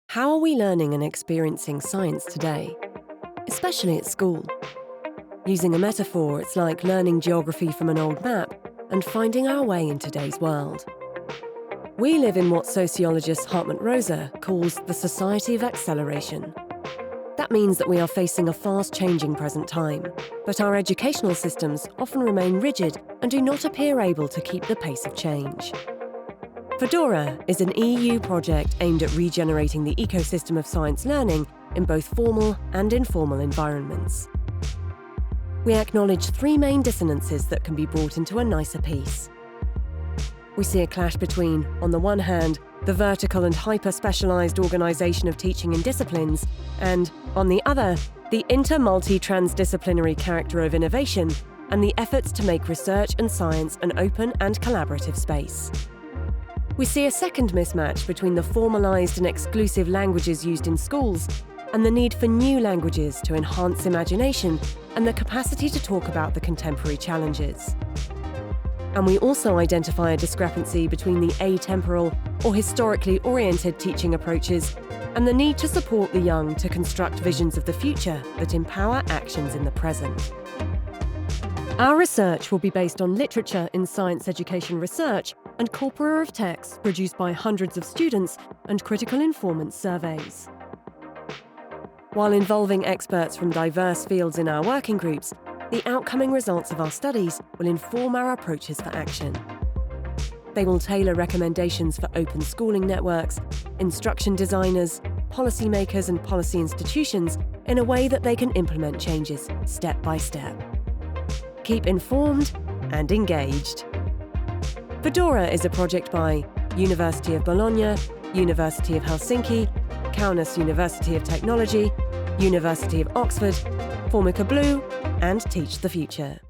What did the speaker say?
How are we learning and experiencing science today, especially at school? Using a metaphor, it's like learning geography from an old map and finding our way in today's world. We live in what sociologist Hartmut Rosa calls the society of acceleration. That means that we are facing a fast-changing present time, but our educational systems often remain rigid and do not appear able to keep the pace of change. Fedora is an EU project aimed at regenerating the ecosystem of science learning in both formal and informal environments. We acknowledge three main dissonances that can be brought into a nicer piece. We see a clash between, on the one hand, the vertical and hyper-specialised organisation of teaching in disciplines, and, on the other, the inter-multi-transdisciplinary character of innovation and the efforts to make research and science an open and collaborative space. We see a second mismatch between the formalised and exclusive languages used in schools and the need for new languages to enhance imagination and the capacity to talk about the contemporary challenges. And we also identify a discrepancy between the atemporal or historically oriented teaching approaches and the need to support the young to construct visions of the future that empower actions in the present. Our research will be based on literature in science education research and corpora of texts produced by hundreds of students and critical informant surveys. While involving experts from diverse fields in our working groups, the outcoming results of our studies will inform our approaches for action. They will tailor recommendations for open schooling networks, instruction designers, policymakers and policy institutions in a way that they can implement changes step by step. Keep informed and engaged. Fedora is a project by University of Bologna, University of Helsinki, Kaunas University of Technology, University of Oxford, Formica Blue, and Teach the Future.